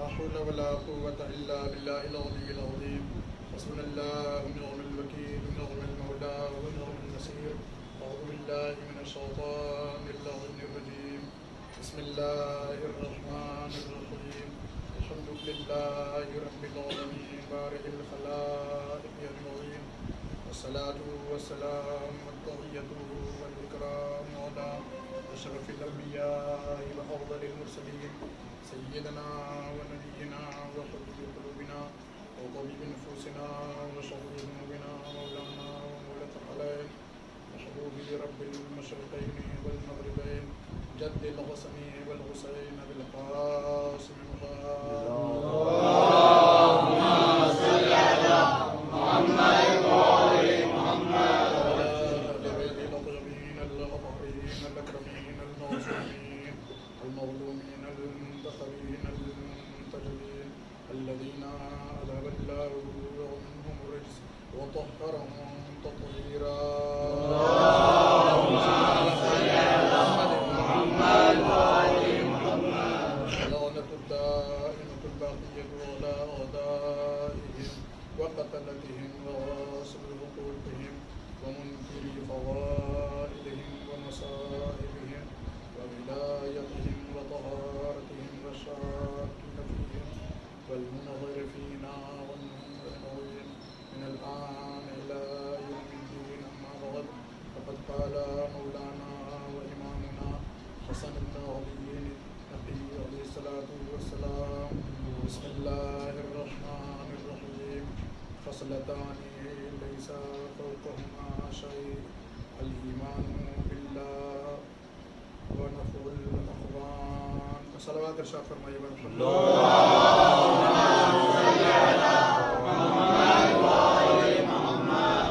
حول ولا قوة إلا بالله العلي العظيم حسبنا الله ونعم الوكيل ونعم المولى ونعم النصير أعوذ بالله من الشيطان اللعين الرجيم بسم الله الرحمن الرحيم الحمد لله رب العالمين بارئ الخلائق أجمعين والصلاة والسلام والتحية والإكرام على أشرف الأنبياء وأفضل المرسلين سيدنا ونبينا وحبيب قلوبنا وطبيب نفوسنا وشفيع ذنوبنا مولانا ومولى الثقلين محبوب رب المشرقين والمغربين جد الحسن والحسين بالقاسم اللهم صل على محمد وآل محمد وعلى آل بيت الطيبين الطاهرين الأكرمين المعصومين المظلومين المنتخبين المنتجبين الذين أذهب الله عنهم الرجس وطهرهم تطهيرا. اللهم صل على محمد وآل محمد. لعنة الدائمة الباقية على أعدائهم وقتلتهم وغاصب حقوقهم ومنكري فضائلهم ومصائبهم وولايتهم وطهارتهم والشاكين فيهم والمنظر فينا والمنظرين من الآن إلى يوم الدين. أما بعد فقد قال مولانا وإمامنا حسن بن علي النبي عليه الصلاة والسلام بسم الله الرحمن الرحيم خصلتان ليس فوقهما شيء الإيمان بالله ونفع الأخوان. صلوات ارشاد فرمائیے گا. اللهم صل على محمد وآل محمد.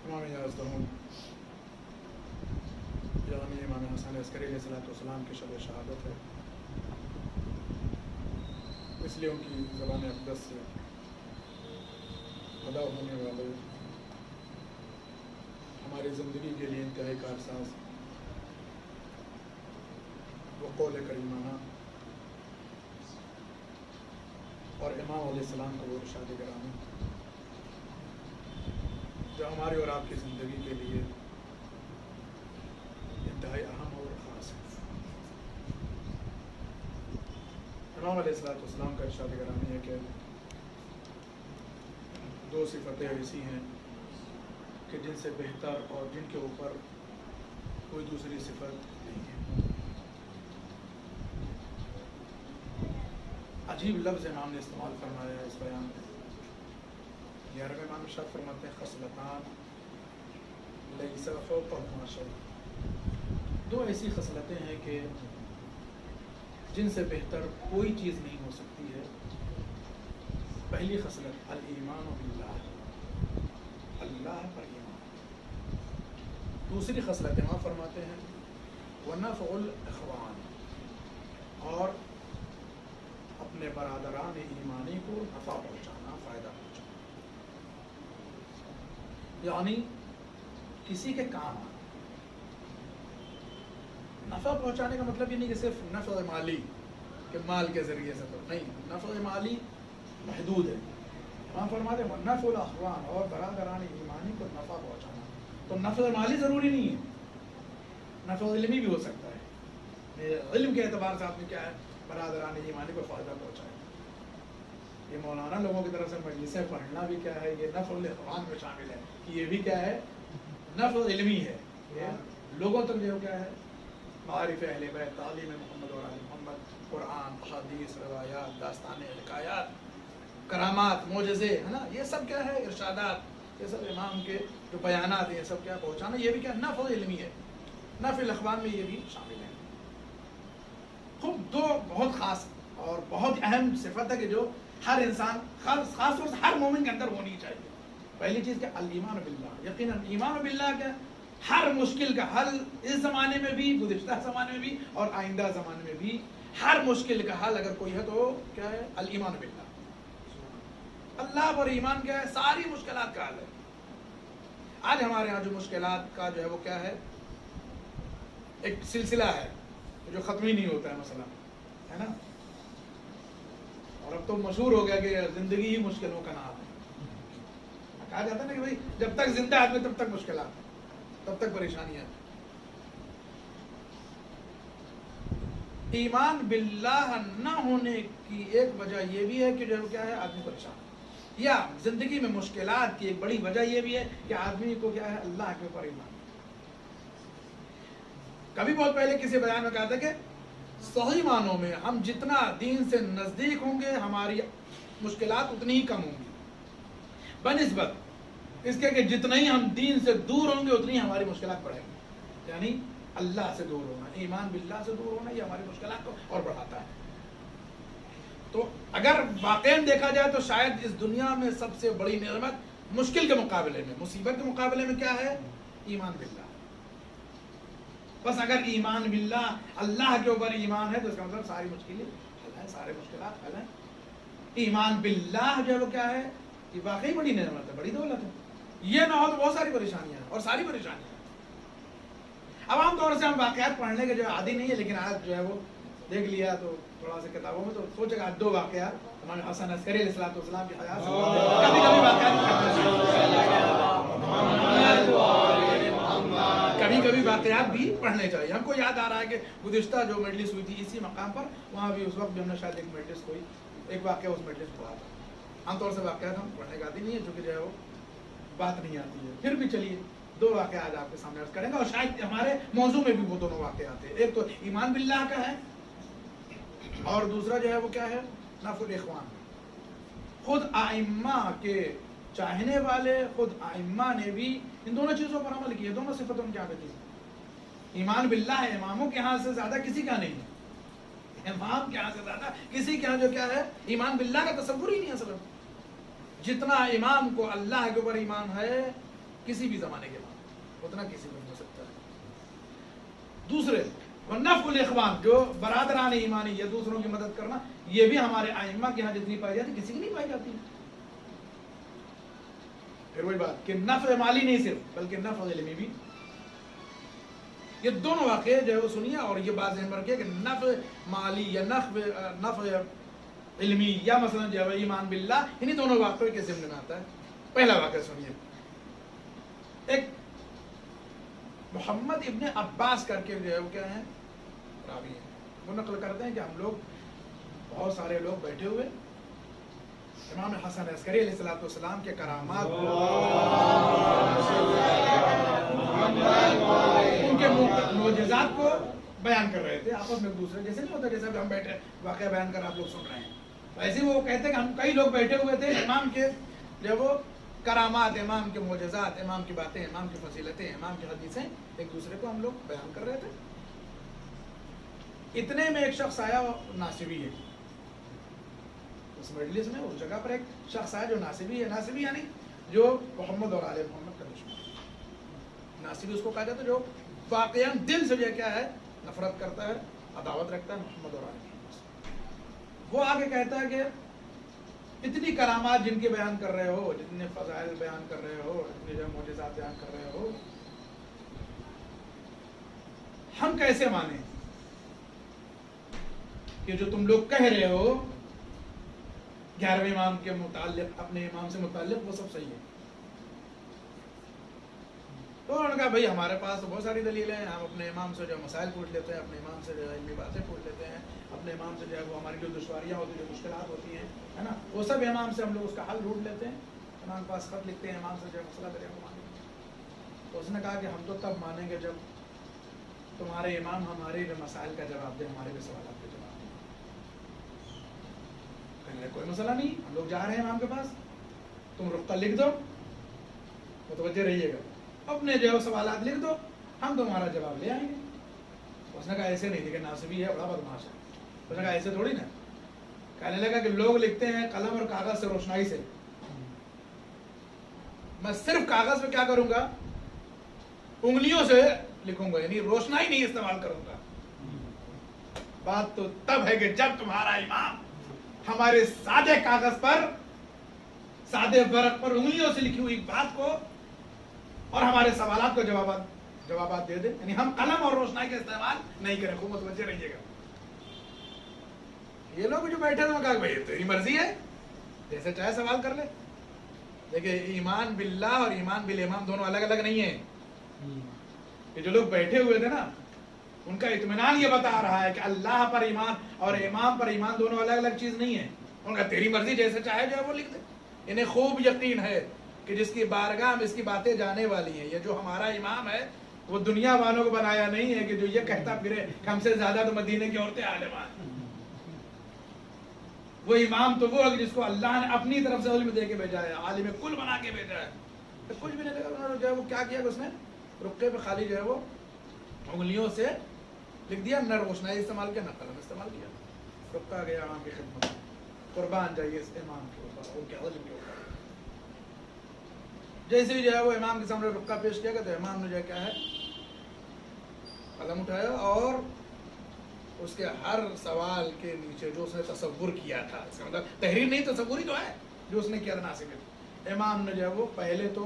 امام اعظم یعنی امام حسن عسکری علیہ السلام کی شب شہادت ہے، اس لیے ان کی زبان اقدس سے ادا ہونے والے ہماری زندگی کے لیے انتہائی کارساز وہ قول کریمانہ اور امام علیہ السلام کا وہ ارشاد گرامی جو ہماری اور آپ کی زندگی کے لیے انتہائی اہم اور خاص ہے. امام علیہ السلام کا ارشاد گرامی ہے کہ دو صفتیں ایسی ہیں کہ جن سے بہتر اور جن کے اوپر کوئی دوسری صفت نہیں ہے. عجیب لفظ امام نے استعمال فرمایا ہے اس بیان میں. 11ویں امام ارشاد فرماتے ہیں خصلتان لیس فوقہما شیء. دو ایسی خصلتیں ہیں کہ جن سے بہتر کوئی چیز نہیں ہو سکتی ہے. پہلی خصلت الایمان باللہ، اللہ پر ایمان. دوسری خصلت امام فرماتے ہیں ونفع الاخوان، اور اپنے برادران ایمانی کو نفع پہنچانا، فائدہ پہنچانا. یعنی کسی کے کام آنا. نفع پہنچانے کا مطلب یہ نہیں کہ صرف نفع مالی کہ مال کے ذریعے سے نہیں. نفع مالی محدود ہے. وہاں فرماتے ہیں نفع الاخوان، اور برادران ایمانی کو نفع پہنچانا. تو نفع مالی ضروری نہیں ہے، نفع علمی بھی ہو سکتا ہے. علم کے اعتبار سے آپ نے کیا ہے برادران ایمانی کو فائدہ پہنچایا. یہ مولانا لوگوں کی طرف سے مجلسیں پڑھنا بھی کیا ہے، یہ نفع الاخوان میں شامل ہے کہ یہ بھی کیا ہے نفع علمی ہے. یہ لوگوں تک جو کیا ہے معارف اہل بیت، تعلیم محمد اور آل محمد، قرآن، حدیث، روایات، داستانیں، حکایات، کرامات، معجزے، ہے نا، یہ سب کیا ہے ارشادات، یہ سب امام کے جو بیانات ہیں یہ سب کیا پہنچانا. یہ بھی کیا نفع علمی ہے. نفع الاخوان میں یہ بھی شامل ہے. خوب دو بہت خاص اور بہت اہم صفت ہے کہ جو ہر انسان خاص طور سے ہر مومن کے اندر ہونی چاہیے. پہلی چیز کیا الایمان باللہ. یقیناً ایمان باللہ کیا ہر مشکل کا حل اس زمانے میں بھی، گزشتہ زمانے میں بھی اور آئندہ زمانے میں بھی ہر مشکل کا حل اگر کوئی ہے تو کیا ہے الایمان باللہ. اللہ پر ایمان کیا ہے ساری مشکلات کا حل ہے. آج ہمارے یہاں جو مشکلات کا جو ہے وہ کیا ہے ایک سلسلہ ہے جو ختم ہی نہیں ہوتا ہے. مثلا ہے نا اور اب تو مشہور ہو گیا کہ زندگی ہی مشکلوں کا نام ہے. کہا جاتا ہے نا کہ بھائی جب تک زندہ آدمی تب تک مشکلات ہیں, تب تک پریشانیاں. ایمان باللہ نہ ہونے کی ایک وجہ یہ بھی ہے کہ جو کیا ہے آدمی پریشان, یا زندگی میں مشکلات کی ایک بڑی وجہ یہ بھی ہے کہ آدمی کو کیا ہے اللہ کے اوپر ایمان. کبھی بہت پہلے کسی بیان میں کہا تھا کہ صحیح معنوں میں ہم جتنا دین سے نزدیک ہوں گے ہماری مشکلات اتنی ہی کم ہوں گی, بنسبت اس کے کہ جتنا ہی ہم دین سے دور ہوں گے اتنی ہی ہماری مشکلات بڑھیں گی. یعنی اللہ سے دور ہونا, ایمان باللہ سے دور ہونا, یہ ہماری مشکلات کو اور بڑھاتا ہے. تو اگر واقعاً دیکھا جائے تو شاید اس دنیا میں سب سے بڑی نعمت مشکل کے مقابلے میں, مصیبت کے مقابلے میں کیا ہے؟ ایمان باللہ. بس اگر ایمان باللہ, اللہ کے اوپر ایمان ہے تو اس کا مطلب ساری مشکلیں حل ہیں, سارے مشکلات حل ہیں. ایمان باللہ جو ہے وہ کیا ہے؟ یہ واقعی بڑی نعمت ہے, بڑی دولت ہے. یہ نہ ہو تو بہت ساری پریشانیاں ہیں, اور ساری پریشانیاں. اب عام طور سے ہم واقعات پڑھنے کے جو عادی نہیں ہے, لیکن آج جو ہے وہ دیکھ لیا تو تھوڑا سا کتابوں میں تو سوچے گا 2 واقعات امام حسن عسکری علیہ السلام کی حیات سے کبھی کبھی واقعات بھی پڑھنے چاہیے. ہم کو یاد آ رہا ہے کہ گزشتہ جو مجلس ہوئی تھی اسی مقام پر, وہاں بھی اس وقت بھی ہم نے شاید ایک مجلس کوئی ایک واقعہ اس مجلس پڑھا تھا. عام طور سے واقعات ہم پڑھنے کا عادی نہیں ہے, چونکہ جو ہے وہ بات نہیں آتی ہے. پھر بھی چلیے 2 واقعہ آج آپ کے سامنے عرض کریں گے, اور شاید ہمارے موضوع میں بھی وہ دونوں واقعات ہیں. ایک تو ایمان باللہ کا ہے, اور دوسرا جو ہے وہ کیا ہے؟ نفع الاخوان. خود ائمہ کے چاہنے والے, خود ائمہ نے بھی ان دونوں چیزوں پر عمل کیا. دونوں صفتوں ان کے آگے تھی. ایمان باللہ اماموں کے ہاں سے زیادہ کسی کا نہیں ہے, امام کے ہاں سے زیادہ کسی کے ہاں جو کیا ہے ایمان باللہ کا تصور ہی نہیں ہے. اصل جتنا امام کو اللہ کے اوپر ایمان ہے کسی بھی زمانے کے بعد, اتنا کسی کو ہو سکتا ہے. دوسرے نفع الاخوان, جو برادران ایمانی یا دوسروں کی مدد کرنا, یہ بھی ہمارے ائمہ کے ہاں جتنی پائی جاتی کسی کی نہیں پائی جاتی. پھر وہی بات کہ نفع مالی نہیں صرف, بلکہ نفع علمی بھی. یہ دونوں واقعے جو ہے وہ سنیے, اور یہ بات ذہن میں رکھیے کہ نفع مالی یا نفع علمی یا مثلا جو ہے ایمان باللہ, انہی دونوں واقعوں کے ضمن میں آتا ہے. پہلا واقعہ سنیے. ایک محمد ابن عباس کر کے جو ہے وہ کیا ہیں راوی ہیں, وہ نقل کرتے ہیں کہ ہم لوگ بہت سارے لوگ بیٹھے ہوئے امام حسن عسکری علیہ السلام کے کرامات ان کے معجزات کو بیان کر رہے تھے آپس میں ایک دوسرے. جیسے نہیں ہوتا جیسے ہم بیٹھے واقعہ بیان کر آپ لوگ سن رہے ہیں, ایسے وہ کہتے ہیں کہ ہم کئی لوگ بیٹھے ہوئے تھے, امام کے جو وہ کرامات, امام کے معجزات, امام کی باتیں, امام کی فضیلتیں, امام کی حدیثیں ایک دوسرے کو ہم لوگ بیان کر رہے تھے. اتنے میں ایک شخص آیا, ناصبی ہے. اس مجلس میں اس جگہ پر ایک شخص آیا جو ناصبی ہے. ناصبی یعنی جو محمد اور آل محمد کا دشمن. ناصبی اس کو کہا جاتا ہے جو واقعاً دل سے جو کیا ہے نفرت کرتا ہے, عداوت رکھتا ہے محمد اور آل محمد. وہ آگے کہتا ہے کہ اتنی کرامات جن کے بیان کر رہے ہو, جتنے فضائل بیان کر رہے ہو, جتنے جو معجزات بیان کر رہے ہو, ہم کیسے مانیں کہ جو تم لوگ کہہ رہے ہو 11ویں امام کے متعلق, اپنے امام سے متعلق, وہ سب صحیح ہے. تو انہوں نے کہا بھائی ہمارے پاس تو بہت ساری دلیلیں ہیں, ہم اپنے امام سے جو مسائل پوچھ لیتے ہیں, اپنے امام سے جو علمی باتیں پوچھ لیتے ہیں, اپنے امام سے جو ہے وہ ہماری جو دشواریاں ہوتی ہیں, جو مشکلات ہوتی ہیں, ہے نا, وہ سب امام سے ہم لوگ اس کا حل ڈھونڈ لیتے ہیں. امام کے پاس خط لکھتے ہیں, امام سے جو ہے مسئلہ دریا کو مانیں گے. تو اس نے کہا کہ ہم تو تب مانیں گے جب تمہارے امام ہمارے بھی مسائل کا جواب دے, ہمارے بھی سوالات کا جواب دے. کہنے لگے کوئی مسئلہ نہیں, ہم لوگ جا رہے ہیں امام کے پاس, تم رخ لکھ دو, متوجہ رہیے گا, اپنے جو ہے سوالات لکھ دو, ہم تمہارا جواب لے آئیں گے. اس نے کہا ایسے نہیں, لیکن ناصبی ہے, بڑا بدماش ہے. اس نے کہا ایسے تھوڑی نا. کہنے لگا کہ لوگ لکھتے ہیں قلم اور کاغذ سے, روشنائی سے, میں صرف کاغذ میں کیا کروں گا, انگلیوں سے لکھوں گا, یعنی روشنائی نہیں استعمال کروں گا. بات تو تب ہے کہ جب تمہارا امام ہمارے سادے کاغذ پر, سادے ورق پر انگلیوں سے لکھی ہوئی بات کو اور ہمارے سوالات کو جوابات دے دے. یعنی ہم قلم اور روشنائی کا استعمال نہیں کریں. خوب متوجہ رہیے گا. یہ لوگ جو بیٹھے تھے کہا بھائی تیری مرضی ہے جیسے چاہے سوال کر لے. دیکھیں ایمان باللہ اور ایمان بالامام دونوں الگ الگ نہیں ہیں. کہ جو لوگ بیٹھے ہوئے تھے نا ان کا اطمینان یہ بتا رہا ہے کہ اللہ پر ایمان اور امام پر ایمان دونوں الگ الگ چیز نہیں ہے. ان کا تیری مرضی جیسے چاہے جو ہے وہ لکھ دے. انہیں خوب یقین ہے کہ جس کی بارگاہ میں اس کی باتیں جانے والی ہیں. یہ جو ہمارا امام ہے وہ دنیا والوں کو بنایا نہیں ہے کہ جو یہ کہتا پھرے کہ ہم سے زیادہ تو مدینے کی عورتیں عالمان. وہ امام تو وہ ہے جس کو اللہ نے اپنی طرف سے علم دے کے بھیجا ہے, عالم کل بنا کے بھیجا ہے. تو کچھ بھی نہیں لگا. انہوں نے جو ہے وہ کیا کیا کہ اس نے رقے پہ خالی جو ہے وہ انگلیوں سے لکھ دیا, نہ روشنائی استعمال کیا نہ قلم استعمال کیا. رقہ گیا امام کی خدمت, قربان جائیے اس امام کے اوپر ان کے علم کے اوپر. جیسے ہی جو ہے وہ امام کے سامنے رقہ پیش کیا گیا تو امام نے جو ہے کیا ہے قلم اٹھایا اور اس کے ہر سوال کے نیچے جو اس نے تصور کیا تھا, اس کا مطلب تحریر نہیں تصور ہی تو ہے جو اس نے کیا تھا ناصبی میں, امام نے جو ہے وہ پہلے تو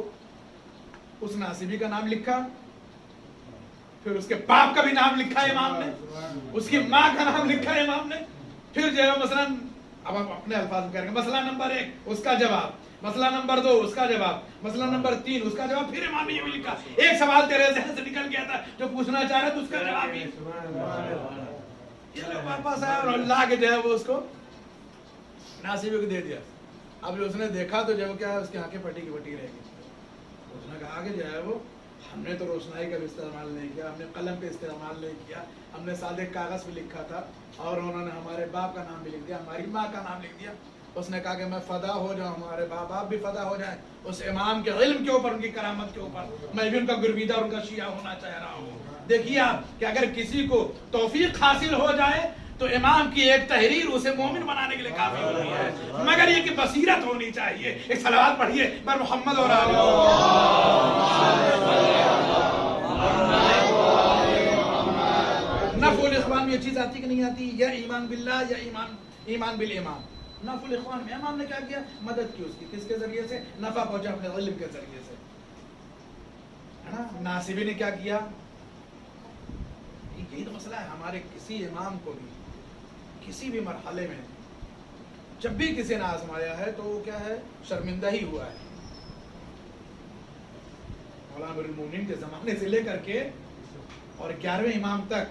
اس ناصبی کا نام لکھا, پھر اس کے باپ کا بھی نام لکھا امام نے, اس کی ماں کا نام لکھا امام نے, پھر جو ہے مثلا اب ہم اپنے الفاظ میں کریں گے مسئلہ نمبر 1 اس کا جواب, مسئلہ نمبر 2 اس کا جواب, مسئلہ نمبر 3 اس کا جواب. پھر امام نے یہ بھی لکھا ایک سوال تیرے ذہن سے نکل گیا تھا جو پوچھنا چاہ رہا تو اس کا جواب بھی. یہ لوگ واپس آیا اور اللہ کے جو ہے وہ اس کو ناصبی کو دے دیا. اب جو اس نے دیکھا تو جو کیا ہے اس کی آنکھیں پھٹی کی پھٹی رہ گئی. اس نے کہا کہ جو ہے وہ ہم نے تو روشنائی کا بھی استعمال نہیں کیا, ہم نے قلم کا استعمال نہیں کیا, ہم نے سادے کاغذ پہ لکھا تھا اور انہوں نے ہمارے باپ کا نام بھی لکھ دیا, ہماری ماں کا نام لکھ دیا. اس نے کہا کہ میں فدا ہو جاؤں, ہمارے باپ بھی فدا ہو جائیں اس امام کے علم کے اوپر, ان کی کرامت کے اوپر. میں بھی ان کا گرویدہ اور ان کا شیعہ ہونا چاہ رہا ہوں. دیکھیے آپ کہ اگر کسی کو توفیق حاصل ہو جائے تو امام کی ایک تحریر اسے مومن بنانے کے لیے کافی ہوتی ہے, مگر یہ کہ بصیرت ہونی چاہیے. ایک صلوات پڑھیے بر محمد اور آل نفع الاخوان میں یہ چیز آتی کہ نہیں آتی, یا ایمان باللہ یا ایمان بالامام. نفع الاخوان میں امام نے کیا کیا, مدد کی اس کی, کس کے ذریعے سے, نفع پہنچا اپنے علم کے ذریعے سے, ہے نا. ناصبی نے کیا کیا, یہی تو مسئلہ ہے ہمارے کسی امام کو بھی کسی بھی مرحلے میں جب بھی کسی نے آزمایا ہے تو وہ کیا ہے شرمندہ ہی ہوا ہے. مولانا امیر المومنین کے زمانے سے لے کر کے اور 11ویں امام تک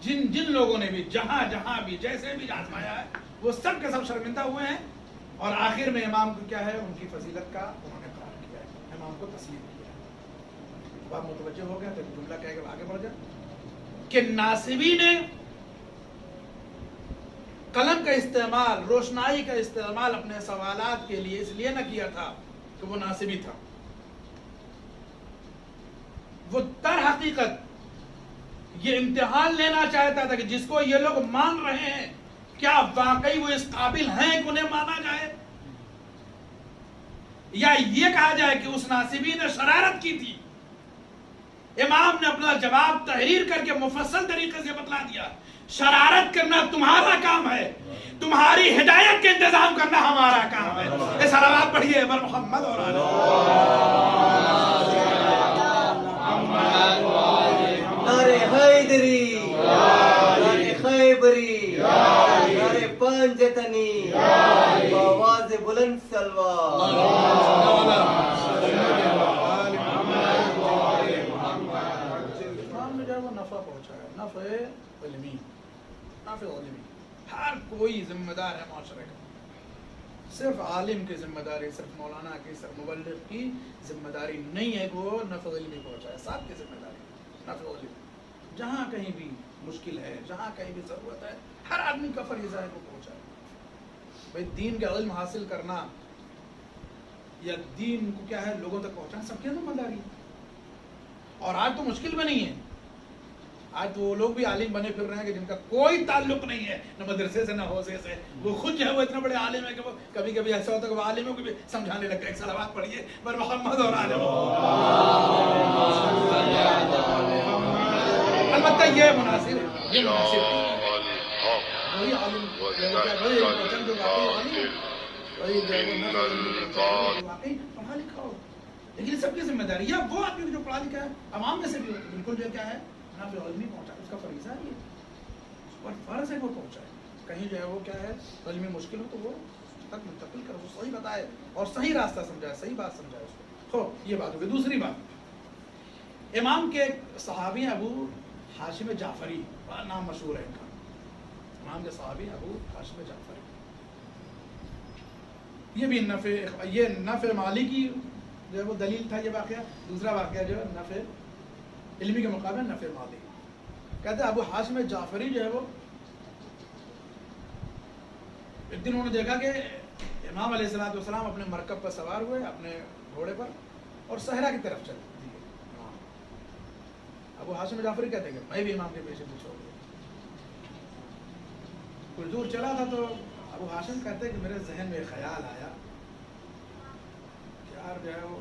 جن جن لوگوں نے بھی جہاں جہاں بھی جیسے بھی آزمایا ہے وہ سب کے سب شرمندہ ہوئے ہیں, اور آخر میں امام کو کیا ہے ان کی فضیلت کا انہوں نے قرار کیا ہے, امام کو تسلیم کیا ہے. اب آپ متوجہ ہو گیا تو جملہ کہہ کے آگے بڑھ جائے کہ ناصبی نے قلم کا استعمال, روشنائی کا استعمال اپنے سوالات کے لیے اس لیے نہ کیا تھا کہ وہ ناصبی تھا. وہ در حقیقت یہ امتحان لینا چاہتا تھا کہ جس کو یہ لوگ مان رہے ہیں کیا واقعی وہ اس قابل ہیں کہ انہیں مانا جائے, یا یہ کہا جائے کہ اس ناصبی نے شرارت کی تھی. امام نے اپنا جواب تحریر کر کے مفصل طریقے سے بتلا دیا. شرارت کرنا تمہارا کام ہے, تمہاری ہدایت کے انتظام کرنا ہمارا کام ہے. یہ صلوات پڑھیے بر محمد اور آل نعرہ حیدری, نعرہ خیبری, نعرہ پنجتنی, بآواز بلند صلوات. نفع پہنچایا, نفع علمی, نفع علمی. ہر کوئی ذمہ دار ہے معاشرے کا, صرف عالم کی ذمہ داری, صرف مولانا کی, صرف مبلغ کی ذمہ داری نہیں ہے کہ وہ نفع علمی پہنچائے. سب کی ذمہ داری نفع علمی. جہاں کہیں بھی مشکل ہے, جہاں کہیں بھی ضرورت ہے, ہر آدمی کا فریضہ ہے وہ پہنچائے. بھائی دین کا علم حاصل کرنا یا دین کو کیا ہے لوگوں تک پہنچانا سب کی ذمہ داری ہے. اور آج تو مشکل میں نہیں ہے, آج تو وہ لوگ بھی عالم بنے پھر رہے ہیں کہ جن کا کوئی تعلق نہیں ہے نہ مدرسے سے نہ حوزے سے. وہ خود جو ہے وہ اتنے بڑے عالم ہے کہ وہ کبھی کبھی ایسا ہوتا ہے کہ وہ عالموں کو بھی سمجھانے لگتا ہے. ایک صلوات پڑھیے بر محمد اور عالم. البتہ یہ مناسب ہے, یہ مناسب وہی عالم واقعی پڑھا لکھا ہو, لیکن سب کی ذمہ داری یا وہ آدمی جو پڑھا لکھا ہے عوام میں سے بھی بالکل جو کیا ہے نفع علمی پہنچا, اس کا فریضہ ہے, اس پر فرض ہے وہ پہنچائے. کہیں جو ہے وہ کیا ہے علمی مشکل ہو تو وہ تک منتقل کرو، وہ صحیح بتائے اور صحیح راستہ سمجھائے، صحیح بات سمجھائے اس کو. یہ بات ہوگی. دوسری بات، امام کے صحابی ابو ہاشم جعفری، بڑا نام مشہور ہے ان کا. امام کے صحابی ابو ہاشم جعفری، یہ بھی نفع مالی کی جو ہے وہ دلیل تھا یہ واقعہ. دوسرا واقعہ جو ہے نفع علمی کے مقابلے نفع مالی. کہتے ہیں ابو ہاشم جعفری جو ہے وہ ایک دن انہوں نے دیکھا کہ امام علیہ السلام اپنے مرکب پر سوار ہوئے، اپنے گھوڑے پر، اور صحرا کی طرف چل دیے. ابو ہاشم جعفری کہتے ہیں کہ میں بھی امام کے پیچھے پیچھے ہو گیا. کچھ دور چلا تھا تو ابو ہاشم کہتے ہیں کہ میرے ذہن میں خیال آیا کہ یار جو ہے وہ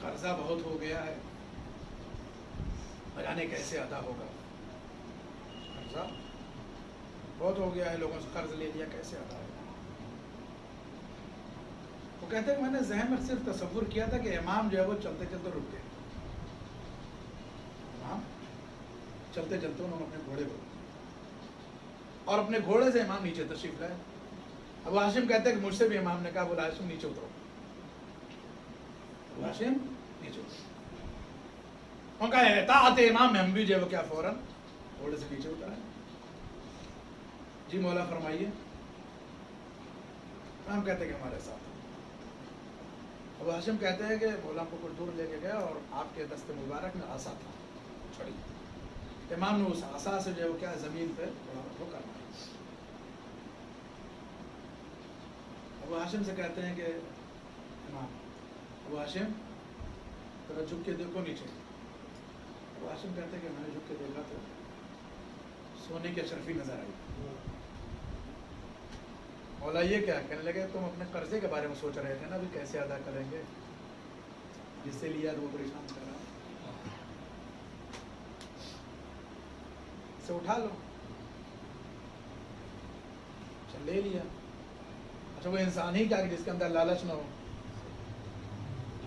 قرضہ بہت ہو گیا ہے، جانے کیسے ادا ہوگا. قرضہ بہت ہو گیا ہے، لوگوں سے قرض لے لیا، کیسے ادا ہوگا. وہ کہتے ہیں میں نے ذہن میں صرف تصور کیا تھا کہ امام جو ہے وہ چلتے چلتے رک گئے. امام چلتے چلتے انہوں نے اپنے گھوڑے کو اور اپنے گھوڑے سے امام نیچے تشریف لائے. ابو ہاشم کہتے ہیں کہ مجھ سے بھی امام نے کہا ابو ہاشم نیچے اترو. ابو ہاشم نیچے اترو. ان کا اطاعت امام میں ہم بھی جو ہے وہ کیا فوراً گھوڑے سے نیچے اترے. جی مولا فرمائیے. امام کہتے ہیں کہ ہمارے ساتھ. ابو ہاشم کہتے ہیں کہ مولا کو کچھ دور لے کے گیا اور آپ کے دست مبارک میں عصا تھا چھڑی. امام نے اس عصا سے جو ہے وہ کیا زمین پہ تھوڑا وہ کرنا. ابو ہاشم سے کہتے ہیں کہ امام، ابو ہاشم ذرا جھک کے دیکھو نیچے. ابو ہاشم کہتے ہیں کہ میں نے جھک کے دیکھا تو سونے کی اشرفی نظر آئی. مولا یہ کیا؟ کہنے لگے تم اپنے قرضے کے بارے میں سوچ رہے تھے نا، ابھی کیسے ادا کریں گے، جس سے لیا تو وہ پریشان کر رہا، اسے اٹھا لو. اچھا لے لیا. اچھا وہ انسان ہی کیا کہ جس کے اندر لالچ نہ ہو.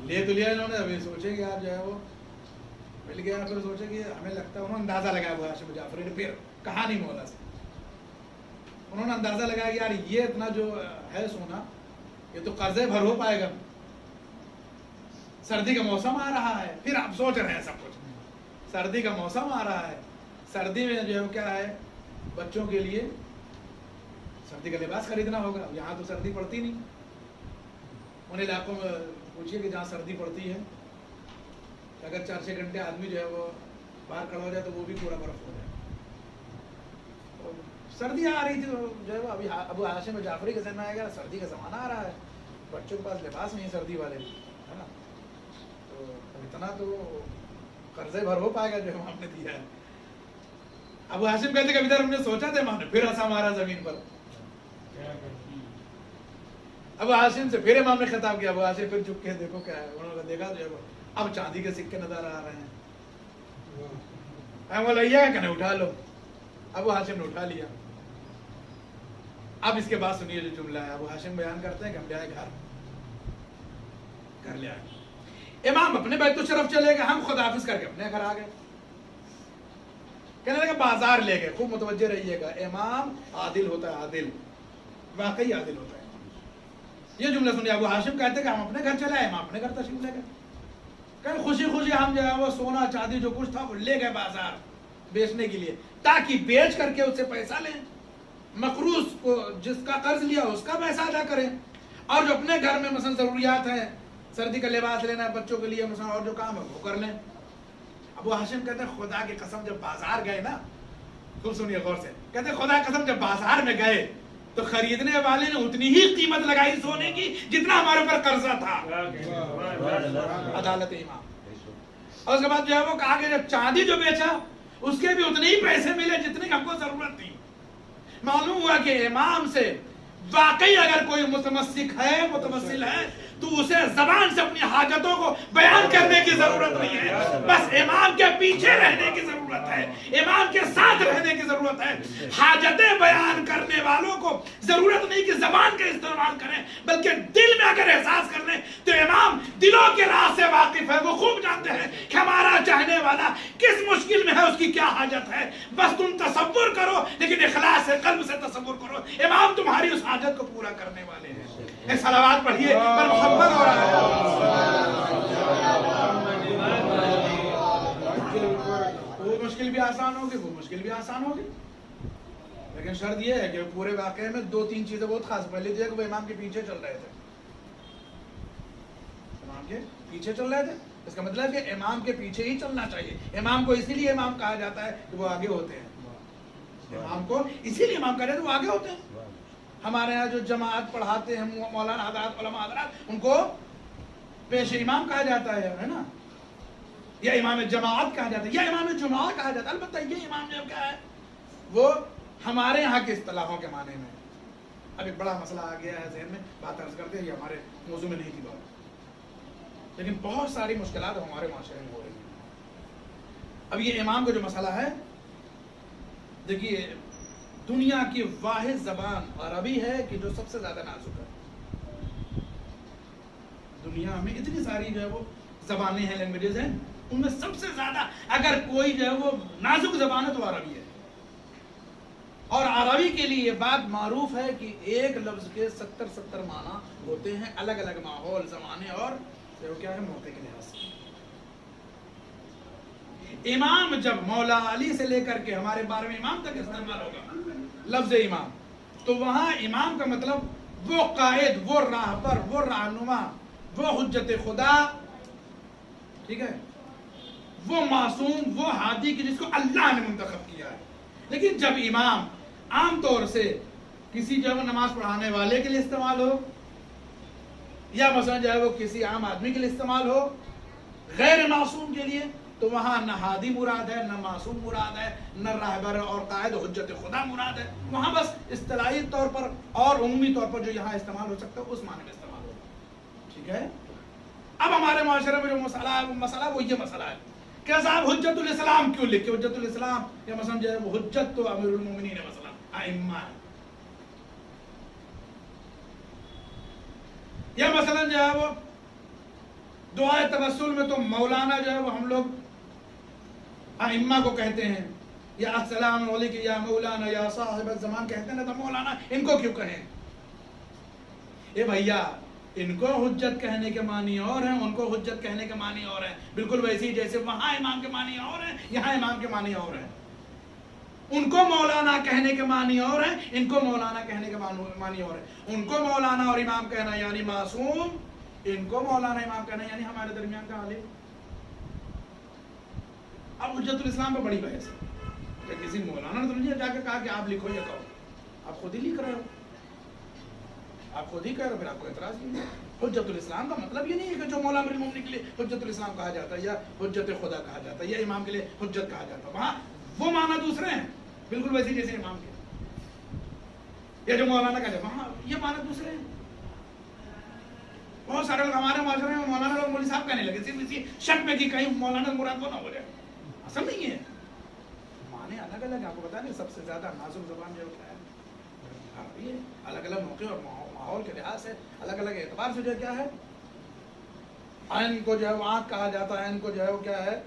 لے تو لیا انہوں نے، ابھی سوچے کہ آپ جو ہے وہ مل گیا، پھر سوچے کہ ہمیں لگتا ہے انہوں نے اندازہ لگایا ابو ہاشم جعفری نے، پھر کہا نہیں مولا سے. انہوں نے اندازہ لگایا کہ یار یہ اتنا جو ہے سونا یہ تو قرضے بھر ہو پائے گا، سردی کا موسم آ رہا ہے. پھر آپ سوچ رہے ہیں سب کچھ، سردی کا موسم آ رہا ہے، سردی میں جو ہے کیا ہے بچوں کے لیے سردی کا لباس خریدنا ہوگا. یہاں تو سردی پڑتی نہیں. ان علاقوں میں پوچھیے کہ جہاں سردی پڑتی ہے اگر 4-6 گھنٹے آدمی جو ہے وہ باہر کھڑا ہو جائے تو وہ بھی پورا برف ہو جائے. سردی آ رہی تھی تو جو ہے وہ ابھی ابو ہاشم جعفری کے ذہن میں آیا گیا سردی کا زمانہ آ رہا ہے، بچوں کے پاس لباس نہیں سردی والے ہے نا، تو اتنا تو قرضے بھر ہو پائے گا جو ہم نے دیا ہے. ابو ہاشم کہتے کہ ادھر ہم نے سوچا تھا، ماں نے پھر ایسا مارا زمین پر. ابو ہاشم سے پھر امام نے خطاب کیا. ابو ہاشم پھر جھک کے دیکھو کیا ہے. انہوں نے دیکھا جو ہے اب چاندی کے سکے نظر آ رہے ہیں. بولا یہ کہنے اٹھا لو. ابو ہاشم نے اٹھا لیا. اب اس کے بعد سنیے جو جملہ ہے ابو ہاشم بیان کرتے ہیں کہ ہم لے آئے گھر لے آئے. امام اپنے بیت الشرف چلے گئے، ہم خداحافظ کر کے اپنے گھر آ گئے. کہنے لگے بازار لے گئے. خوب متوجہ رہیے گا، امام عادل ہوتا ہے، عادل، واقعی عادل ہوتا ہے. یہ جملہ سنیے. ابو ہاشم کہتے ہیں کہ ہم اپنے گھر چلے آئے، امام اپنے گھر تشریف لے گئے. کہ خوشی خوشی ہم جو ہے وہ سونا چاندی جو کچھ تھا وہ لے گئے بازار بیچنے کے لیے، تاکہ بیچ کر کے اس سے پیسہ لیں، مقروض کو جس کا قرض لیا اس کا پیسہ ادا کریں، اور جو اپنے گھر میں مثلا ضروریات ہیں، سردی کا لباس لینا ہے بچوں کے لیے مثلا، اور جو کام ہے وہ کر لیں. ابو ہاشم کہتے ہیں خدا کی قسم جب بازار گئے نا، خوب سنیے غور سے، کہتے ہیں خدا کی قسم جب بازار میں گئے تو خریدنے والے نے اتنی ہی قیمت لگائی سونے کی جتنا ہمارے اوپر قرضہ تھا. عدالت امام. اور اس کے بعد جو ہے وہ کہا کہ جب چاندی جو بیچا اس کے بھی اتنے ہی پیسے ملے جتنے ہم کو ضرورت تھی. معلوم ہوا کہ امام سے واقعی اگر کوئی متمسک ہے، متوسل ہے، تو اسے زبان سے اپنی حاجتوں کو بیان کرنے کی ضرورت نہیں ہے، بس امام کے پیچھے رہنے کی ضرورت ہے، امام کے ساتھ رہنے کی ضرورت ہے۔ حاجتیں بیان کرنے والوں کو ضرورت نہیں کہ زبان کا استعمال کریں، بلکہ دل میں اگر احساس کر لیں تو امام دلوں کے راز سے واقف ہے، وہ خوب جانتے ہیں کہ ہمارا چاہنے والا کس مشکل میں ہے، اس کی کیا حاجت ہے۔ بس تم تصور کرو، لیکن اخلاص سے قلب سے تصور کرو، امام تمہاری اس حاجت کو پورا کرنے والے ہیں۔ ایک صلوات پڑھیے پر محمد اور وہ مشکل بھی آسان ہوگی، وہ مشکل بھی آسان ہوگی، لیکن شرط یہ ہے کہ پورے واقعے میں دو تین چیزیں بہت خاص۔ پہلے جو ہے کہ وہ امام کے پیچھے چل رہے تھے، امام کے پیچھے چل رہے تھے، اس کا مطلب کہ امام کے پیچھے ہی چلنا چاہیے۔ امام کو اسی لیے امام کہا جاتا ہے کہ وہ آگے ہوتے ہیں، امام کو اسی لیے امام کہا جاتا ہے وہ آگے ہوتے ہیں۔ ہمارے ہاں جو جماعت پڑھاتے ہیں مولانا حضرات علماء حضرات، ان کو پیش امام کہا جاتا ہے نا، یا امام جماعت کہا جاتا ہے، یا امام جمعہ کہا جاتا ہے۔ البتہ یہ امام جو کیا ہے وہ ہمارے یہاں کی اصطلاحوں کے معنی میں۔ اب ایک بڑا مسئلہ آ گیا ہے ذہن میں، بات عرض کرتے ہیں، یہ ہمارے موضوع میں نہیں تھی بات، لیکن بہت ساری مشکلات ہمارے معاشرے میں ہو رہی ہیں۔ اب یہ امام کا جو مسئلہ ہے، دیکھیے دنیا کی واحد زبان عربی ہے کہ جو سب سے زیادہ نازک ہے۔ دنیا میں اتنی ساری جو ہے وہ زبانیں ہیں، لینگویجز ہیں، ان میں سب سے زیادہ اگر کوئی جو ہے وہ نازک زبان ہے تو عربی ہے۔ اور عربی کے لیے یہ بات معروف ہے کہ ایک لفظ کے 70 معنی ہوتے ہیں، الگ الگ ماحول، زمانے اور کیا ہے موقع کے لحاظ سے۔ امام جب مولا علی سے لے کر کے ہمارے 12ویں امام تک استعمال ہوگا لفظ امام، تو وہاں امام کا مطلب وہ قائد، وہ راہبر، وہ رہنما، وہ حجت خدا، ٹھیک ہے، وہ معصوم، وہ ہادی کی جس کو اللہ نے منتخب کیا ہے۔ لیکن جب امام عام طور سے کسی جو ہے نماز پڑھانے والے کے لیے استعمال ہو، یا مثلا جو ہے وہ کسی عام آدمی کے لیے استعمال ہو، غیر معصوم کے لیے، تو وہاں نہ ہادی مراد ہے، نہ معصوم مراد ہے، نہ راہبر اور قائد حجت خدا مراد ہے۔ وہاں بس اصطلاحی طور پر اور عمومی طور پر جو یہاں استعمال ہو سکتا ہے اس معنی میں استعمال ہوگا، ٹھیک ہے۔ اب ہمارے معاشرے میں جو مسئلہ ہے وہ یہ مسئلہ ہے کہ صاحب حجت الاسلام کیوں لکھے؟ حجت الاسلام یا مثلا جو ہے وہ حجت تو امیر المومنین ہے، مثلا ائمہ ہے، یا مثلا جو ہے وہ دعائے توسل میں تو مولانا جو ہے وہ ہم لوگ ائمہ کو کہتے ہیں، یا السلام علیکم یا مولانا یا صاحب الزمان کہتے ہیں نا، تو مولانا ان کو کیوں کہیں؟ اے بھیا، ان کو حجت کہنے کے معنی اور ہیں، ان کو حجت کہنے کے معنی اور ہیں، بالکل ویسے ہی جیسے وہاں امام کے معنی اور ہیں، یہاں امام کے معنی اور ہیں۔ ان کو مولانا کہنے کے معنی اور ہیں، ان کو مولانا کہنے کے معنی اور ہیں۔ ان کو مولانا اور امام کہنا یعنی معصوم، ان کو مولانا امام کہنا یعنی ہمارے درمیان کا عالم۔ اب حجت الاسلام پہ بڑی بحث ہے کہ کسی مولانا نے تو نہیں جا کے کہا کہ آپ لکھو یا کہو، آپ خود ہی لکھ رہے ہو، آپ خود ہی کہہ رہے ہو، پھر آپ کو اعتراض نہیں ہے۔ حجت الاسلام کا مطلب یہ نہیں ہے کہ جو مولا امیر المومنین کے لیے حجت الاسلام کہا جاتا ہے یا حجت خدا کہا جاتا ہے یا امام کے لیے حجت کہا جاتا ہے، وہاں وہ معنی دوسرے ہیں، بالکل ویسے جیسے امام کے یا جو مولانا کہا جاتا ہے، وہاں یہ معنی دوسرے ہیں۔ بہت سارے لوگ ہمارے معاشرے میں مولانا لوگ مولوی صاحب کہنے لگے صرف اسی شک میں کہ کہیں مولانا مراد وہ نہ ہو جائے، اصل نہیں ہے، معنی الگ الگ۔ آپ کو بتا دیں سب سے زیادہ نازک زبان جو کیا ہے عربی ہے، الگ الگ موقع اور ماحول کے لحاظ سے الگ الگ اعتبار سے جو کیا ہے، عین کو جو ہے وہ آنکھ کہا جاتا ہے، عین کو جو ہے وہ کیا ہے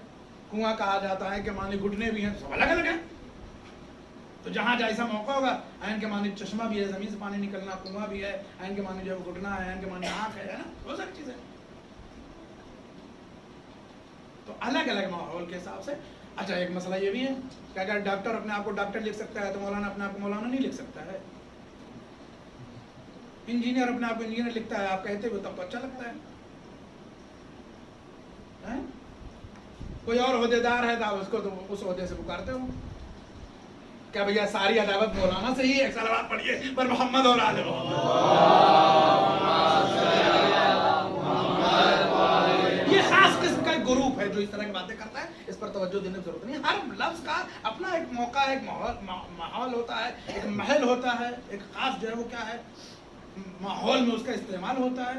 کنواں کہا جاتا ہے، کہ معنی گھٹنے بھی ہیں، سب الگ الگ ہیں۔ تو جہاں جیسا موقع ہوگا، عین کے معنی چشمہ بھی ہے، زمین سے پانی نکلنا، کنواں بھی ہے، عین کے معنی جو ہے وہ گھٹنا ہے، عین کے معنی آنکھ ہے نا، بہت ساری چیزیں۔ تو الگ الگ ماحول کے حساب سے۔ اچھا ایک مسئلہ یہ بھی ہے کہ اگر ڈاکٹر اپنے آپ کو ڈاکٹر لکھ سکتا ہے تو مولانا اپنے آپ کو مولانا نہیں لکھ سکتا ہے۔ انجینئر اپنے آپ کو انجینئر لکھتا ہے، آپ کہتے ہو تب تو اچھا لگتا ہے۔ کوئی اور عہدیدار ہے تو آپ اس کو تو اس عہدے سے پکارتے ہو۔ کیا بھیا ساری عداوت مولانا سے ہی؟ ایک صلوات پڑھیے پر محمد اور آل محمد۔ یہ خاص قسم کا ایک گروپ ہے جو اس طرح کی باتیں کرتا ہے، اس پر توجہ دینے کی ضرورت نہیں۔ ہر لفظ کا اپنا ایک موقع، ایک ماحول ہوتا ہے، ایک محل ہوتا ہے، ایک خاص جو ہے وہ کیا ہے ماحول میں اس کا استعمال ہوتا ہے۔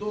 2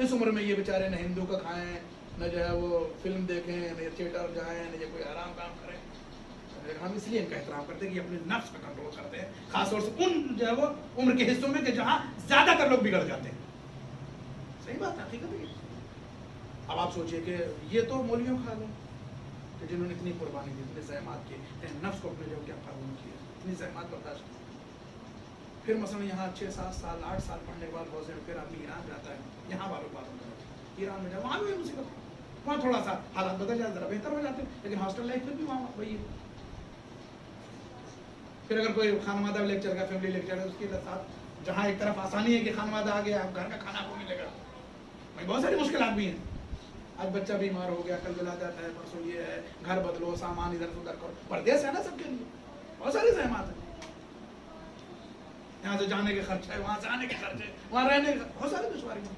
اس عمر میں یہ بیچارے نہ ہندو کا کھائیں، نہ جو ہے وہ فلم دیکھیں، نہ یہ تھیٹر جائیں، نہ یہ کوئی حرام کام کریں. ہم اس لیے ان کا احترام کرتے ہیں کہ اپنے نفس پہ کنٹرول کرتے ہیں، خاص طور سے ان جو ہے وہ عمر کے حصوں میں کہ جہاں زیادہ تر لوگ بگڑ جاتے ہیں. صحیح بات ہے، حقیقت ہے. اب آپ سوچئے کہ یہ تو مولویوں کا حال ہے کہ جنہوں نے اتنی قربانی دی، اتنے زحمات کیے، نفس کو اپنے جو کیا قابو کیا، اتنی زحمات برداشت کی. پھر مثلا یہاں 6 7 سال 8 سال پڑھنے کے بعد روزے میں پھر آدمی ایران جاتا ہے. یہاں والوں بات ہوتا ہے ایران میں جاؤ، وہاں بھی مصیبت، وہاں تھوڑا سا حالات بدل جاتے، ذرا بہتر ہو جاتے ہیں، لیکن ہاسٹل لائف پھر بھی وہاں وہی ہے. پھر اگر کوئی خانوادہ لیکچر کا فیملی لیکچر ہے، اس کے ساتھ جہاں ایک طرف آسانی ہے کہ خانوادہ آ گیا، گھر کا کھانا آپ کو ملے گا، بہت ساری مشکلات بھی ہیں. آج بچہ بیمار ہو گیا، کل ولادت جاتا ہے، پرسوں یہ ہے، گھر بدلو، سامان ادھر سے ادھر کرو، پردیس ہے نا سب کے لیے، بہت ساری زحمات ہیں. یہاں سے جانے کے خرچ ہے، وہاں سے آنے کے خرچ ہے، وہاں رہنے کے بہت ساری دشواری ہیں.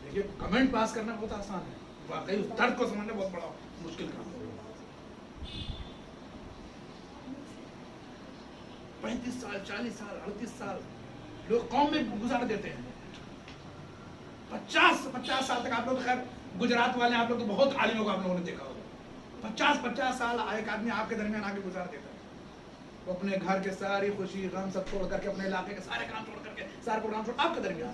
دیکھیے کمنٹ پاس کرنا بہت آسان ہے، واقعی اس درد کو سمجھنا بہت بڑا مشکل کام ہے. 35 سال 40 سال 38 سال لوگ قوم میں گزار دیتے ہیں. 50 سال تک آپ لوگ، خیر گجرات والے آپ لوگ تو بہت عالموں کو آپ لوگوں نے دیکھا ہوگا، 50 سال ایک آدمی آپ کے درمیان آ کے گزار دیتا ہے. وہ اپنے گھر کے ساری خوشی غم سب چھوڑ کر کے، اپنے علاقے کے سارے کام چھوڑ کر کے، سارے پروگرام چھوڑ آپ کے درمیان.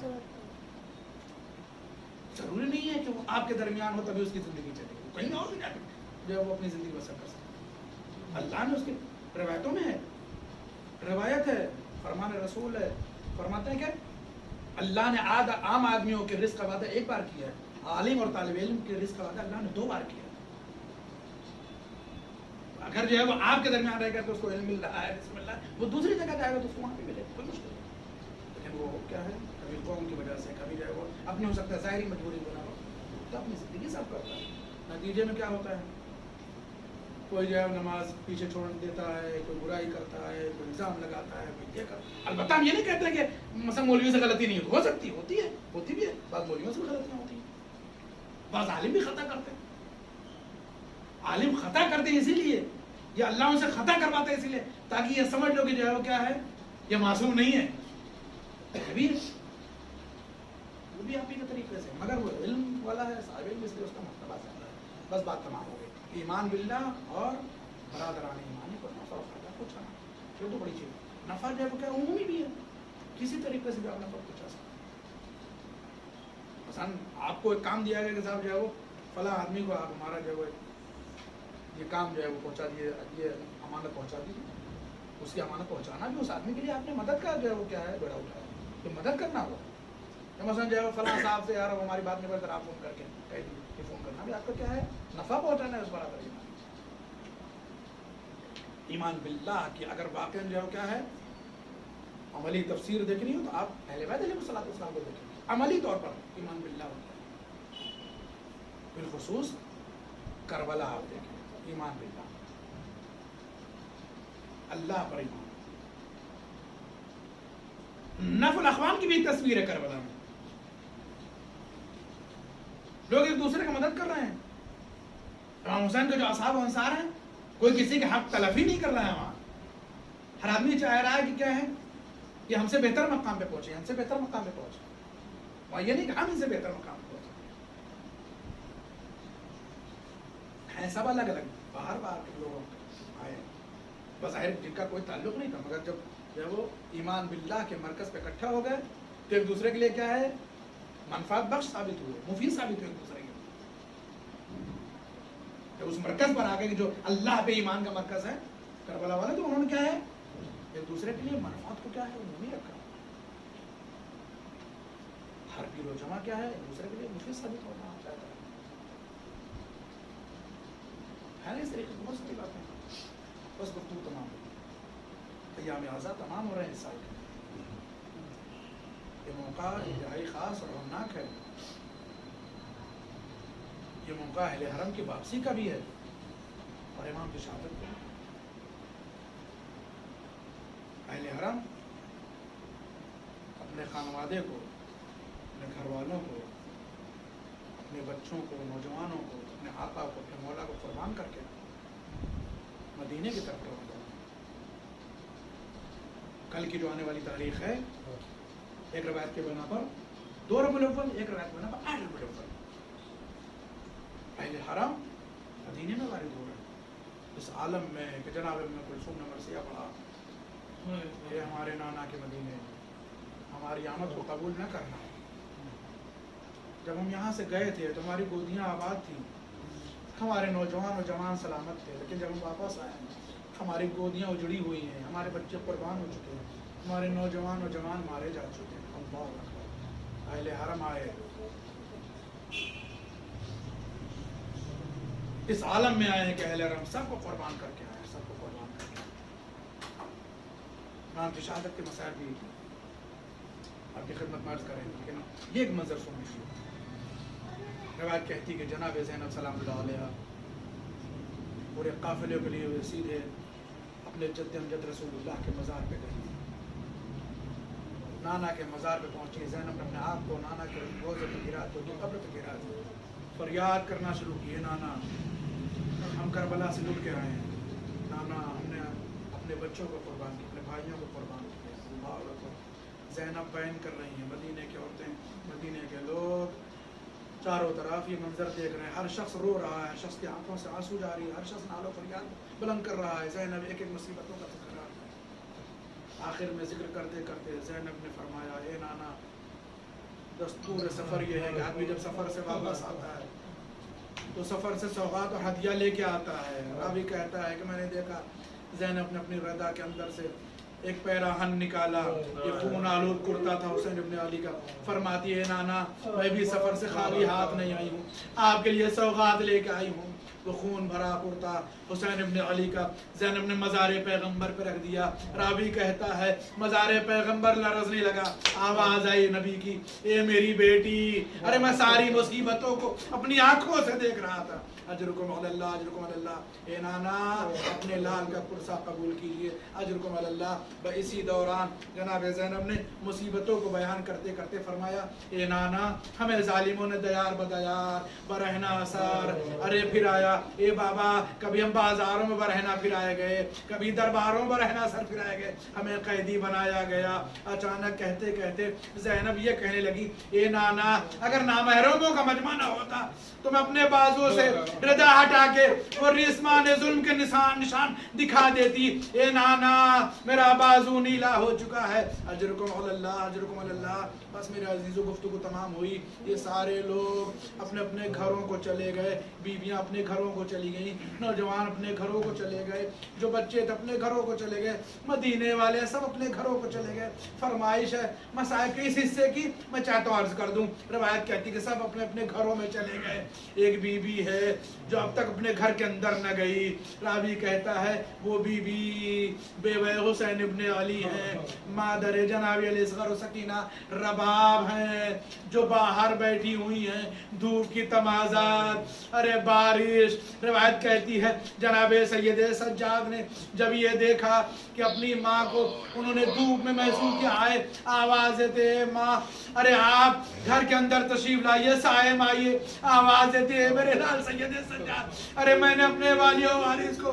ضروری نہیں ہے کہ وہ آپ کے درمیان ہو تبھی اس کی زندگی چلے گی، کہیں اور بھی جا کے جو ہے وہ اپنی زندگی بسر کر سکے. اللہ نے اس کی روایتوں میں ہے، روایت ہے، فرمان رسول ہے، فرماتے ہیں کہ اللہ نے عام آدمیوں کے رزق کا وعدہ ایک بار کیا ہے، عالم اور طالب علم کے رزق کا وعدہ اللہ نے 2 بار کیا ہے. اگر جو ہے وہ آپ کے درمیان رہ گا تو اس کو علم مل رہا ہے، رزق مل رہا ہے، وہ دوسری جگہ جائے گا تو اس کو وہاں بھی ملے گا، کوئی مشکل نہیں. لیکن وہ کیا ہے، کبھی قوم کی وجہ سے، کبھی جو ہے وہ اپنی ہو سکتا ہے ظاہری مجبوری بنا ہو تو اپنی زندگی صاف کرتا ہے. نتیجے میں کیا ہوتا ہے، کوئی جو ہے نماز پیچھے چھوڑ دیتا ہے، کوئی برائی کرتا ہے، کوئی الزام لگاتا ہے، کوئی یہ کرتا ہے. البتہ ہم یہ نہیں کہتے کہ مثلا مولوی سے غلطی نہیں ہو سکتی، ہوتی ہے، ہوتی بھی ہے، بعض مولویوں سے بھی غلطیاں ہوتی ہیں، بعض عالم بھی خطا کرتے ہیں. عالم خطا کرتے ہیں اسی لیے، یا اللہ ان سے خطا کرواتے ہیں اسی لیے تاکہ یہ سمجھ لو کہ جو ہے وہ کیا ہے، یہ معصوم نہیں ہے، بھی ہے، وہ بھی آپ ہی کے طریقے سے، مگر وہ علم والا ہے، صاحب علم، اس لیے اس کا مرتبہ زیادہ ہے. بس بات تمام ہو گئی. ایمان باللہ اور برادران ایمانی کو نفع اور فائدہ پہنچانا، یہ تو بڑی چیز ہے. نفع جو ہے وہ کیا عمومی بھی ہے، کسی طریقے سے بھی آپ نفع پہنچا سکتے ہیں. مثلا آپ کو ایک کام دیا گیا کہ صاحب جو ہے وہ فلاں آدمی کو آپ ہمارا جو ہے وہ یہ کام جو ہے وہ پہنچا دیے، یہ امانت پہنچا دیجیے. اس کی امانت پہنچانا بھی اس آدمی کے لیے آپ نے مدد کا جو ہے وہ کیا ہے بیڑا اٹھایا، تو مدد کرنا ہوا. مثلا جو ہے وہ فلاں صاحب سے یار ہماری بات نہیں کرتے، آپ فون کر کے کہہ دیجیے کہ فون کرنا بھی آپ کا کیا ہے، نفع پہنچانا ہے اس برابر. ایمان باللہ کی اگر واقعا جو ہے کیا ہے عملی تفسیر دیکھنی ہو تو آپ اہل بیت علیہ السلام کو دیکھیں. عملی طور پر ایمان باللہ ہوتا ہے، بالخصوص کربلا آپ دیکھیں. ایمان باللہ، اللہ پر ایمان. نفع الاخوان کی بھی تصویر ہے کربلا میں، لوگ ایک دوسرے کی مدد کر رہے ہیں. امام حسین کے جو اصحاب و انصار ہیں، کوئی کسی کے حق تلفی نہیں کر رہا ہے. وہاں ہر آدمی چاہ رہا ہے کہ کیا ہے، کہ ہم سے بہتر مقام پہ پہنچے، ہم سے بہتر مقام پہ پہنچے. وہاں یہ نہیں کہ ہم ان سے بہتر مقام پہ پہنچے ہیں، سب الگ الگ باہر کے لوگ آئے، بظاہر جن کا کوئی تعلق نہیں تھا، مگر جب وہ ایمان باللہ کے مرکز پہ اکٹھا ہو گئے تو ایک دوسرے کے لیے کیا ہے، منفعت بخش ثابت ہوئے، مفید ثابت ہوئے ایک دوسرے کے. جب اس مرکز پر آ گئے کہ جو اللہ پہ ایمان کا مرکز ہے کربلا والے، تو انہوں نے کیا ہے ایک دوسرے کے لیے منفعت کو کیا ہے عمومی رکھا. ہر پیر و جمع کیا ہے ایک دوسرے کے لیے مفید ثابت ہونا چاہتا ہے. اس طریقے سے بہت ساری باتیں ہیں. بس گفتگو تمام ہو گئی، ایام اعزاء تمام ہو رہے ہیں اس سال کے. یہ موقع انتہائی خاص اور رونق ہے. یہ موقع اہل حرم کی واپسی کا بھی ہے اور امام کی شہادت کا. اہل حرم اپنے خانوادے کو، اپنے گھر والوں کو، اپنے بچوں کو، نوجوانوں کو، اپنے آقا کو، اپنے مولا کو قربان کر کے مدینے کی طرف روانہ. کل کی جو آنے والی تاریخ ہے، ایک روایت کے بنا پر 2 ربیع الاول، ایک روایت میں 8 ربیع الاول اہل حرم مدینے میں وارد ہو رہے ہیں اس عالم میں کہ جناب ابن کلثوم نے مرثیہ پڑھا کہ ہمارے نانا کے مدینے ہماری آمد کو قبول نہ کرنا. جب ہم یہاں سے گئے تھے تو ہماری گودیاں آباد تھیں، ہمارے نوجوان و جوان سلامت تھے، لیکن جب ہم واپس آئے ہیں ہماری گودیاں اجڑی ہوئی ہیں، ہمارے بچے قربان ہو چکے ہیں، ہمارے نوجوان و جوان مارے جا چکے ہیں. اللہ اکبر. اہل حرم آئے اس عالم میں آئے ہیں کہ اہل حرم سب کو قربان کر کے آئے، سب کو قربان کر کے آئے. امام کی شہادت کے مسائل بھی آپ کی خدمت میں عرض کریں، لیکن یہ ایک منظر سن لیجیے. روایت کہتی کہ جناب زینب سلام اللہ علیہ پورے قافلے کے لیے سیدھے اپنے جد امجد رسول اللہ کے مزار پہ گئی. نانا کے مزار پہ پہنچی. زینب نے اپنے آپ کو نانا کے روزے پہ گرا دیا، جو قبر پہ گرا دیا، فریاد کرنا شروع کی، نانا ہم کربلا سے لٹ کے آئے ہیں، نانا ہم نے اپنے بچوں کو قربان کیا، اپنے بھائیوں کو قربان کیا. اللہ اکبر. زینب بیان کر رہی ہیں، مدینے کی عورتیں، مدینے کے لوگ چاروں طرف یہ منظر دیکھ رہے ہیں. ہر شخص رو رہا ہے، ہر شخص کی آنکھوں سے آنسو جاری ہے، ہر شخص نالو فریاد بلند کر رہا ہے. زینب ایک ایک مصیبتوں کا ذکر ہے. آخر میں ذکر کرتے کرتے زینب نے فرمایا، اے نانا دستور سفر یہ ہے کہ آدمی جب سفر سے واپس آتا ہے تو سفر سے سوغات اور ہدیہ لے کے آتا ہے. راوی کہتا ہے کہ میں نے دیکھا زینب نے اپنی رضا کے اندر سے ایک پیراہن نکالا، یہ خون آلود کرتا تھا حسین ابن علی کا. فرماتی ہے نانا میں بھی سفر سے خالی ہاتھ نہیں آئی ہوں، آپ کے لیے سوغات لے کے آئی ہوں. وہ خون بھرا کرتا حسین ابن علی کا زینب نے مزار پیغمبر پہ رکھ دیا. راوی کہتا ہے مزار پیغمبر لرزنے لگا. آواز آئی نبی کی، اے میری بیٹی. ارے میں ساری مصیبتوں کو اپنی آنکھوں سے دیکھ رہا تھا. اجرکم علی اللہ، اجرکم علی اللہ. اے نانا اپنے لال کا پرسہ قبول کیجئے، اجرکم علی اللہ. اسی دوران جناب زینب نے مصیبتوں کو بیان کرتے کرتے فرمایا، اے نانا ہمیں ظالموں نے دیار بدیار برہنہ اثار ارے پھر آیا. اے بابا کبھی ہم بازاروں میں برہنہ پھرائے گئے، کبھی درباروں میں برہنہ سر پھرائے گئے، ہمیں قیدی بنایا گیا. اچانک کہتے کہتے زینب یہ کہنے لگی، اے نانا اگر نامحرموں کا مجمع نہ ہوتا تو میں اپنے بازو سے ردا ہٹا کے وہ ریسمان ظلم کے نشان دکھا دیتی. اے نانا میرا بازو نیلا ہو چکا ہے. اجرکم علی اللہ، اجرکم علی اللہ. بس میرے عزیزو گفتگو تمام ہوئی. یہ سارے لوگ اپنے اپنے گھروں کو چلے گئے، بیویاں اپنے گھروں کو چلی گئیں، نوجوان اپنے گھروں کو چلے گئے، جو بچے تھے اپنے گھروں کو چلے گئے، مدینے والے سب اپنے گھروں کو چلے گئے. فرمائش ہے مسائل کے اس حصے کی میں چاہتا ہوں عرض کر دوں. روایت کہتی کہ سب اپنے اپنے گھروں میں چلے گئے. ایک بی بی ہے جو اب تک اپنے گھر کے اندر نہ گئی. راوی کہتا ہے وہ بی بی بیوہ حسین ابن علی ہیں، مادر جناب علی اصغر و سکینہ رباب ہیں، جو باہر بیٹھی ہوئی ہیں، دھوپ کی تمازات، ارے بارش. روایت کہتی ہے جناب سید سجاد نے جب یہ دیکھا کہ اپنی ماں کو انہوں نے دھوپ میں محسوس کیا ہے، آوازیں دے ماں ارے آپ گھر کے اندر تشریف لائیے، سائے میں آئیے. آواز دیتے ہیں میرے لال سید سجاد، ارے میں نے اپنے والی و وارث کو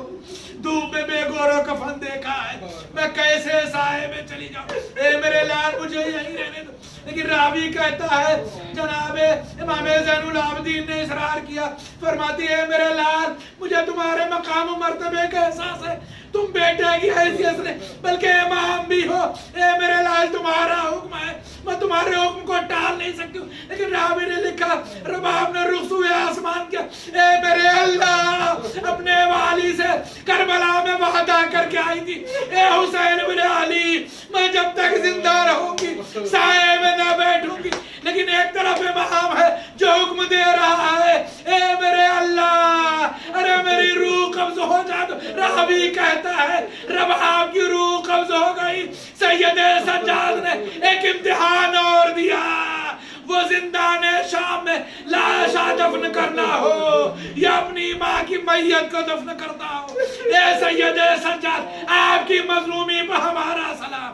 دھوپ میں بے گور و کفن دیکھا ہے، میں کیسے سائے میں چلی جاؤں؟ اے میرے لال مجھے یہی رہنے دو. لیکن راوی کہتا ہے جناب امام زین العابدین نے اصرار کیا. فرماتی ہے میرے لال مجھے تمہارے مقام و مرتبے کا احساس ہے، تم بیٹے کی حیثیت سے بلکہ امام بھی ہو. اے میرے لال تمہارا حکم ہے، میں تمہارے حکم کو ٹال نہیں سکتی ہوں. لیکن راوی نے لکھا رباب نے رخ سوئے آسمان کیا، اے میرے اللہ اپنے والی سے کربلا میں وعدہ کر کے آئی تھی، اے حسین بن علی میں جب تک زندہ رہوں گی سائے میں نہ بیٹھوں گی. لیکن ایک طرف امام ہے جو حکم دے رہا ہے، اے میرے اللہ ارے میری روح قبض ہو جا. راوی کہتا ہے رباب کی روح قبض ہو گئی. سید سجاد نے ایک امتحان اور دیا، وہ زندان شام میں لاشا دفن کرنا ہو یا اپنی ماں کی میت کو دفن کرنا ہو. اے سید سجاد آپ کی مظلومی پر ہمارا سلام،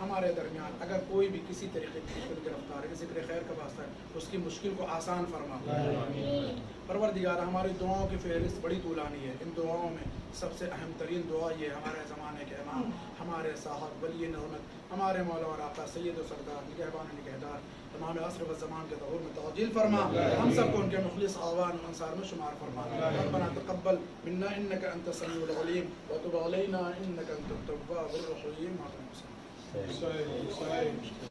ہمارے درمیان اگر کوئی بھی کسی طریقے کی مشکل گرفتار ہے، ذکر خیر کا واسطہ ہے، اس کی مشکل کو آسان فرما۔ پروردگار ہماری دعاؤں کی فہرست بڑی طولانی ہے، ان دعاؤں میں سب سے اہم ترین دعا یہ ہمارے زمانے کے امام، ہمارے صاحب ولی نعمت، ہمارے مولا اور آقا سید و سردار نگہبان نگہدار تمام عصر و زمان کے ظہور میں تعجیل فرما، ہم سب کو ان کے مخلص آوان و انصار میں شمار فرما۔ ربنا تقبل منا انك انت السميع العليم وتب علينا انك انت التواب الرحيم۔